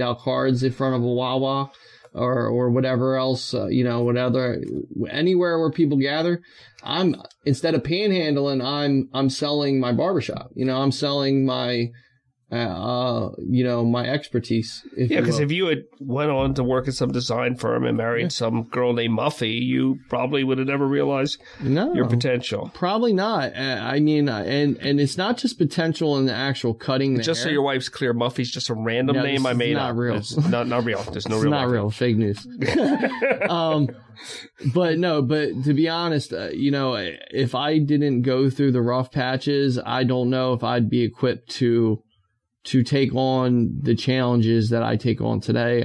out cards in front of a Wawa or whatever else, whatever, anywhere where people gather. Instead of panhandling, I'm selling my barbershop. I'm selling my, my expertise. Because if you had went on to work at some design firm and married some girl named Muffy, you probably would have never realized your potential. Probably not. And it's not just potential in the actual cutting. Just so your wife's clear, Muffy's just a random name I made up. Real. It's not real. There's no it's real. Not real. Fake news. But to be honest, if I didn't go through the rough patches, I don't know if I'd be equipped to take on the challenges that I take on today,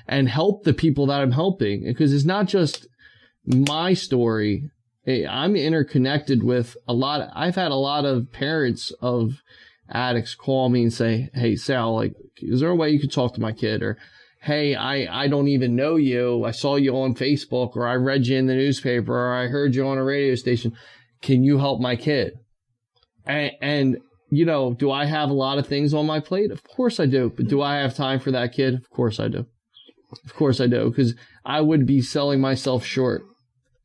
and help the people that I'm helping, because it's not just my story. I'm interconnected with I've had a lot of parents of addicts call me and say, "Hey, Sal, is there a way you could talk to my kid?" Or, "Hey, I don't even know you. I saw you on Facebook, or I read you in the newspaper, or I heard you on a radio station. Can you help my kid?" And do I have a lot of things on my plate? Of course I do. But do I have time for that kid? Of course I do. Of course I do. Because I would be selling myself short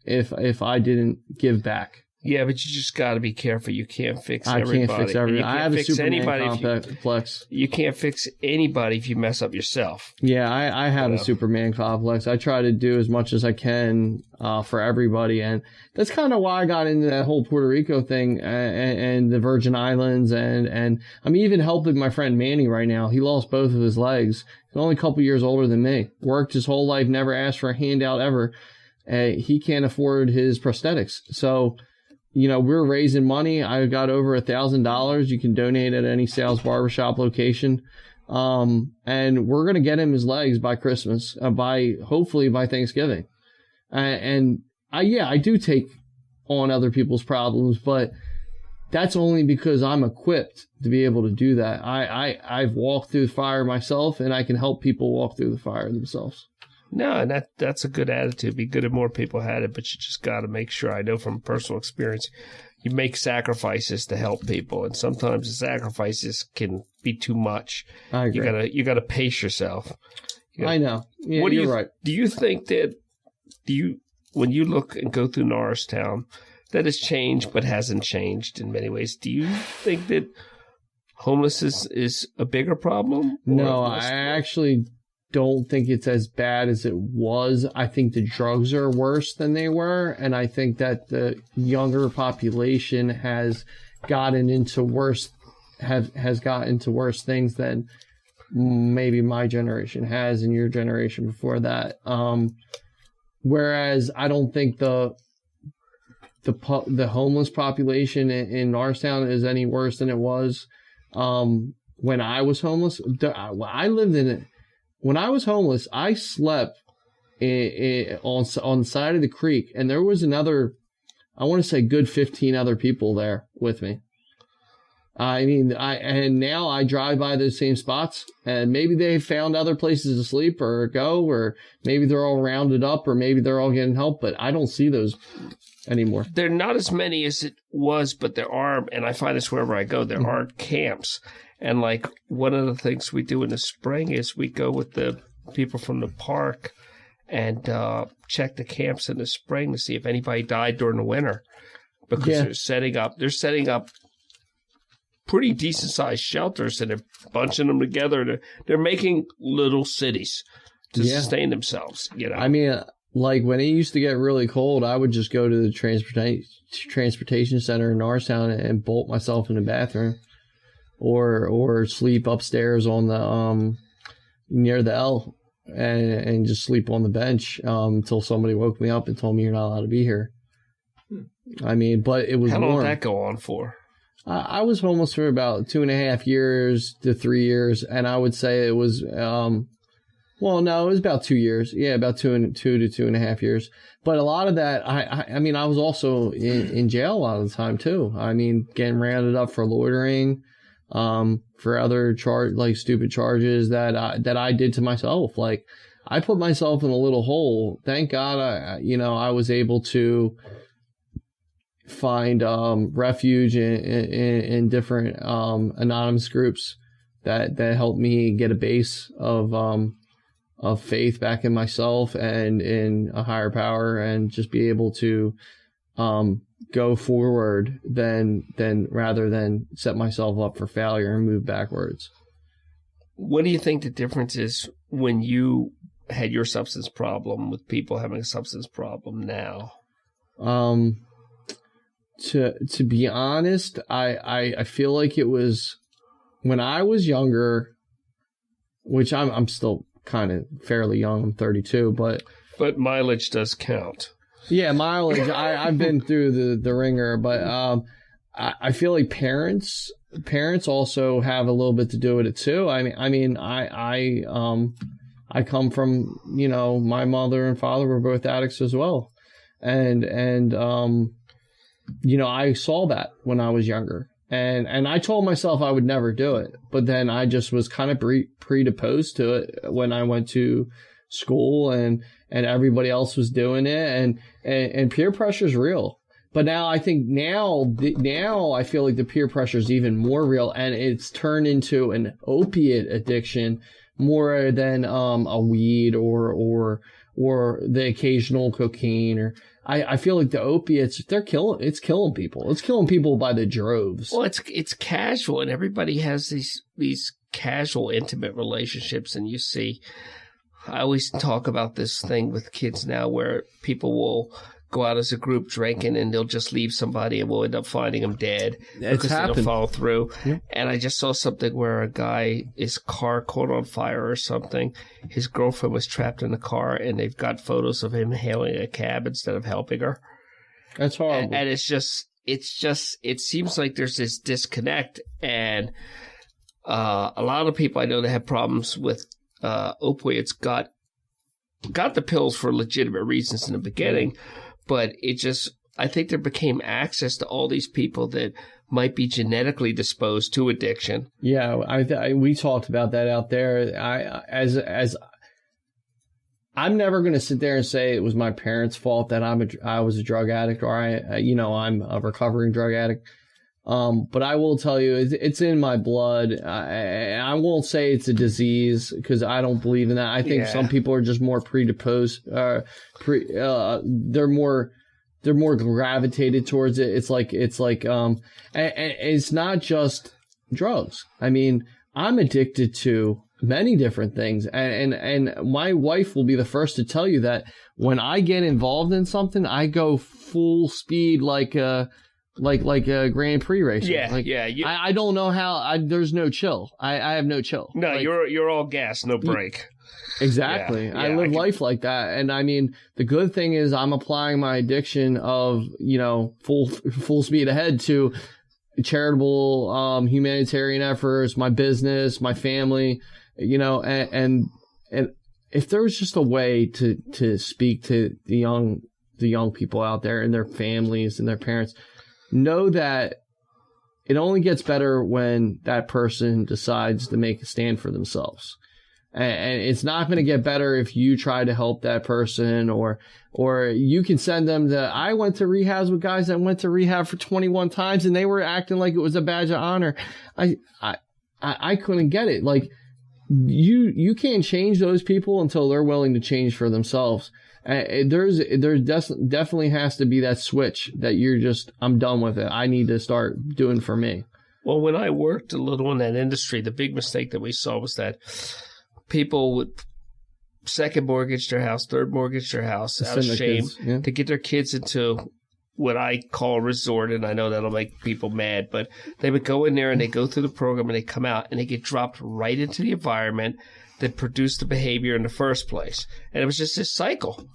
if I didn't give back. Yeah, but you just got to be careful. You can't fix everybody. I can't fix everybody. I have a Superman complex. You can't fix anybody if you mess up yourself. Yeah, I have a Superman complex. I try to do as much as I can for everybody. And that's kind of why I got into that whole Puerto Rico thing and the Virgin Islands. And I'm even helping my friend Manny right now. He lost both of his legs. He's only a couple years older than me. Worked his whole life, never asked for a handout ever. He can't afford his prosthetics. So, we're raising money. I got over $1,000. You can donate at any Sal's Barbershop location. And we're going to get him his legs by Christmas, hopefully by Thanksgiving. I do take on other people's problems, but that's only because I'm equipped to be able to do that. I've walked through the fire myself, and I can help people walk through the fire themselves. No, and that's a good attitude. Be good if more people had it, but you just got to make sure. I know from personal experience, you make sacrifices to help people, and sometimes the sacrifices can be too much. I agree. You got to pace yourself. I know. Yeah, you're right. Do you think that when you look and go through Norristown, that has changed but hasn't changed in many ways? Do you think that homelessness is a bigger problem? No, I actually don't think it's as bad as it was. I think the drugs are worse than they were, and I think that the younger population has gotten into worse things than maybe my generation has and your generation before that. Whereas I don't think the homeless population in Norristown is any worse than it was when I was homeless. I lived in it. When I was homeless, I slept on the side of the creek, and there was another, I want to say, good 15 other people there with me. And now I drive by those same spots, and maybe they found other places to sleep or go, or maybe they're all rounded up, or maybe they're all getting help, but I don't see those anymore. There are not as many as it was, but there are, and I find this wherever I go, there are camps. And one of the things we do in the spring is we go with the people from the park and check the camps in the spring to see if anybody died during the winter, because they're setting up pretty decent sized shelters, and they're bunching them together. They're making little cities to sustain themselves. When it used to get really cold, I would just go to the transportation center in Norristown and bolt myself in the bathroom. Or sleep upstairs on the near the L and just sleep on the bench until somebody woke me up and told me you're not allowed to be here. But it was How long warm. did that go on for? I was homeless for about 2.5 years to 3 years, and I would say it was it was about 2 years. Yeah, about 2 to 2.5 years. But a lot of that, I was also in jail a lot of the time too. Getting rounded up for loitering. For other stupid charges that I did to myself. I put myself in a little hole. Thank God I was able to find refuge in different anonymous groups that helped me get a base of faith back in myself and in a higher power, and just be able to go forward than rather than set myself up for failure and move backwards. What do you think the difference is when you had your substance problem with people having a substance problem now? To be honest, I feel like it was when I was younger, which I'm still kind of fairly young. I'm 32, but mileage does count. Yeah, mileage. I've been through the ringer, but I feel like parents also have a little bit to do with it too. I come from, my mother and father were both addicts as well, and I saw that when I was younger, and I told myself I would never do it, but then I just was kind of predisposed to it when I went to school and everybody else was doing it, and peer pressure is real. But now I think now I feel like the peer pressure is even more real, and it's turned into an opiate addiction more than a weed or the occasional cocaine. Or I feel like the opiates, it's killing people. It's killing people by the droves. Well, it's casual, and everybody has these casual, intimate relationships, and you see. I always talk about this thing with kids now where people will go out as a group drinking and they'll just leave somebody and we'll end up finding them dead because they don't follow through. Yeah. And I just saw something where a guy, his car caught on fire or something. His girlfriend was trapped in the car and they've got photos of him hailing a cab instead of helping her. That's horrible. And it seems like there's this disconnect. And a lot of people I know that have problems with opioids got the pills for legitimate reasons in the beginning, but I think there became access to all these people that might be genetically disposed to addiction. Yeah, we talked about that out there. I'm never going to sit there and say it was my parents' fault that I was a drug addict, or I'm a recovering drug addict. But I will tell you, it's in my blood. I won't say it's a disease because I don't believe in that. I think some people are just more predisposed. They're more gravitated towards it. It's like, and it's not just drugs. I mean, I'm addicted to many different things, and my wife will be the first to tell you that when I get involved in something, I go full speed like a Grand Prix racer. I don't know how. There's no chill. I have no chill. No, you're all gas, no brake. Exactly. I live life like that, and I mean, the good thing is I'm applying my addiction of full speed ahead to charitable, humanitarian efforts, my business, my family, and if there was just a way to speak to the young people out there and their families and their parents. Know that it only gets better when that person decides to make a stand for themselves. And it's not going to get better if you try to help that person or you can send them I went to rehabs with guys that went to rehab for 21 times and they were acting like it was a badge of honor. I couldn't get it. Like you can't change those people until they're willing to change for themselves. There definitely has to be that switch that I'm done with it. I need to start doing for me. Well, when I worked a little in that industry, the big mistake that we saw was that people would second mortgage their house, third mortgage their house out of shame to get their kids into what I call a resort, and I know that'll make people mad, but they would go in there and they go through the program and they come out and they get dropped right into the environment that produced the behavior in the first place. And it was just this cycle.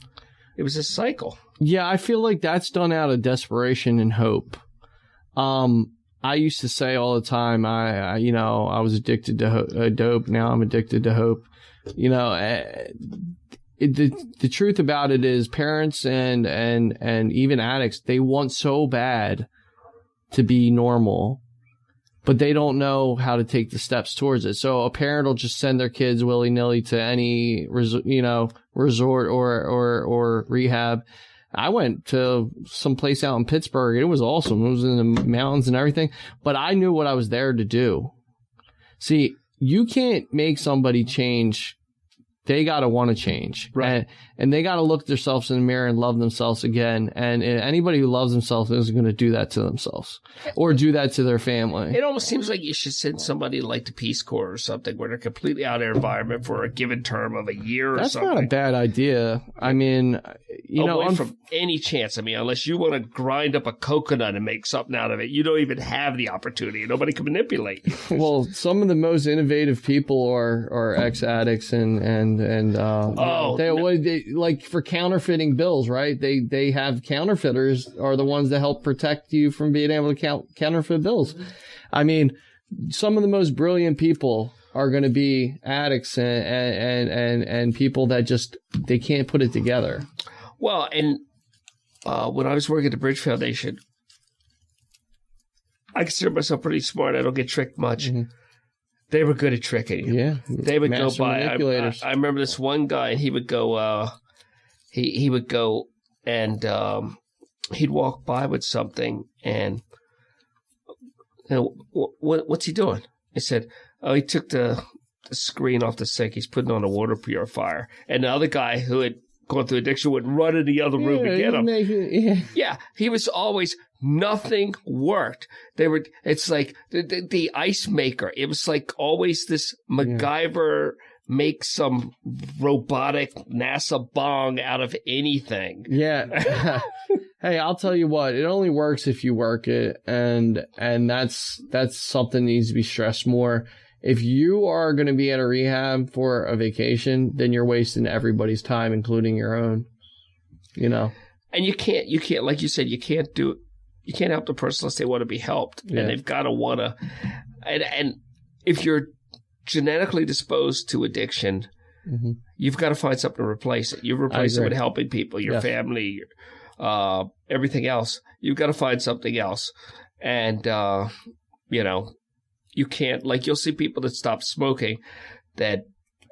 Yeah, I feel like that's done out of desperation and hope. I used to say all the time, I was addicted to dope. Now I'm addicted to hope. The truth about it is parents and even addicts, they want so bad to be normal, but they don't know how to take the steps towards it. So a parent will just send their kids willy-nilly to any, resort or rehab. I went to some place out in Pittsburgh. It was awesome. It was in the mountains and everything, but I knew what I was there to do. See, you can't make somebody change. They got to want to change. Right. And they got to look themselves in the mirror and love themselves again. And anybody who loves themselves isn't going to do that to themselves or do that to their family. It almost seems like you should send somebody like the Peace Corps or something where they're completely out of their environment for a given term of a year or something. That's not a bad idea. I mean, away from any chance. I mean, unless you want to grind up a coconut and make something out of it, you don't even have the opportunity. Nobody can manipulate you. Well, some of the most innovative people are ex-addicts and they like for counterfeiting bills, right? They have counterfeiters are the ones that help protect you from being able to counterfeit bills. I mean, some of the most brilliant people are going to be addicts and people that just they can't put it together. Well, and when I was working at the Bridge Foundation, I consider myself pretty smart. I don't get tricked much. Mm-hmm. They were good at tricking you. Yeah, they would go by. I remember this one guy, and he would go. He would go, and he'd walk by with something, and what's he doing? He said, "Oh, he took the screen off the sink. He's putting on a water purifier." And the other guy who had gone through addiction would run in the other room to get him. Yeah, he was always. Nothing worked. It's like the ice maker. It was like always this MacGyver make some robotic NASA bong out of anything. Yeah. Hey, I'll tell you what, it only works if you work it. And that's something that needs to be stressed more. If you are going to be at a rehab for a vacation, then you're wasting everybody's time, including your own, And you can't, like you said, you can't help the person unless they want to be helped, and they've got to want to. And if you're genetically disposed to addiction, mm-hmm. you've got to find something to replace it. You replace it with helping people, your family, everything else. You've got to find something else, and you can't. Like you'll see people that stop smoking that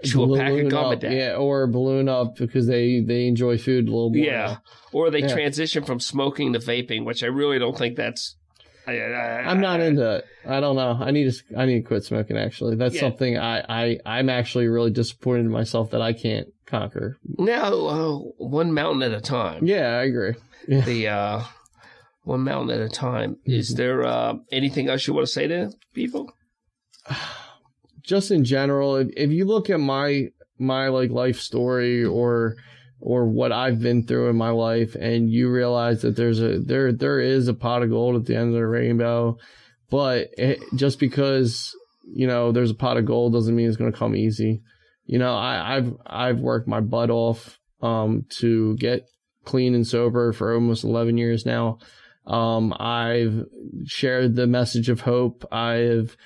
chew a pack of gum a day. Yeah, or balloon up because they enjoy food a little more. Yeah, or they transition from smoking to vaping, which I really don't think that's. I'm not into it. I don't know. I need to quit smoking. Actually, that's something I'm actually really disappointed in myself that I can't conquer. No, one mountain at a time. Yeah, I agree. Yeah. The one mountain at a time. Is there anything else you want to say to people? Just in general, if you look at my like life story or what I've been through in my life, and you realize that there is a pot of gold at the end of the rainbow, but just because there's a pot of gold doesn't mean it's going to come easy. I've worked my butt off to get clean and sober for almost 11 years now. I've shared the message of hope. I've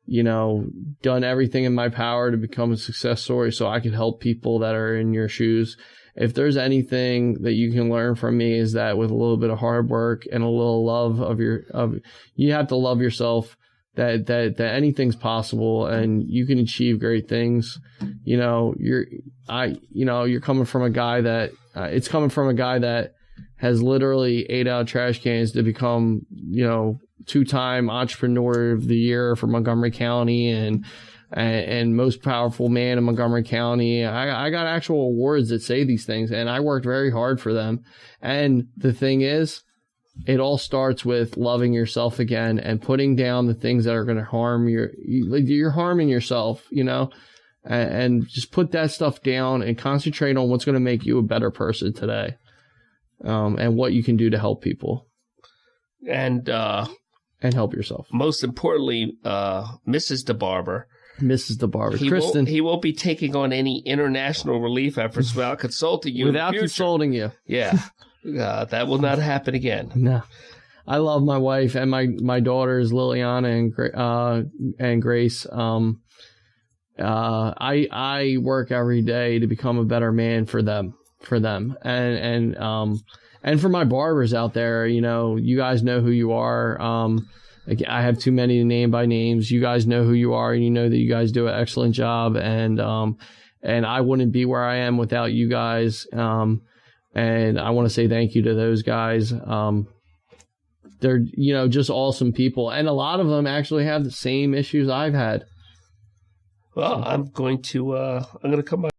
done everything in my power to become a success story so I can help people that are in your shoes. If there's anything that you can learn from me is that with a little bit of hard work and a little love you have to love yourself, that anything's possible and you can achieve great things. You're coming from a guy that, it's coming from a guy that has literally ate out trash cans to become, 2-time entrepreneur of the year for Montgomery County and most powerful man in Montgomery County. I got actual awards that say these things, and I worked very hard for them. And the thing is, it all starts with loving yourself again and putting down the things that are going to harm you're harming yourself, and just put that stuff down and concentrate on what's going to make you a better person today. And what you can do to help people. And help yourself. Most importantly, Mrs. Barber. Mrs. Barber. Kristen. He won't be taking on any international relief efforts without consulting you. Without consulting you. Yeah. That will not happen again. No. I love my wife and my daughters, Liliana and Grace. I work every day to become a better man for them. And for my barbers out there, you guys know who you are. I have too many to name by names. You guys know who you are, and you know that you guys do an excellent job. And I wouldn't be where I am without you guys. And I want to say thank you to those guys. They're, just awesome people. And a lot of them actually have the same issues I've had. Well, I'm going to come by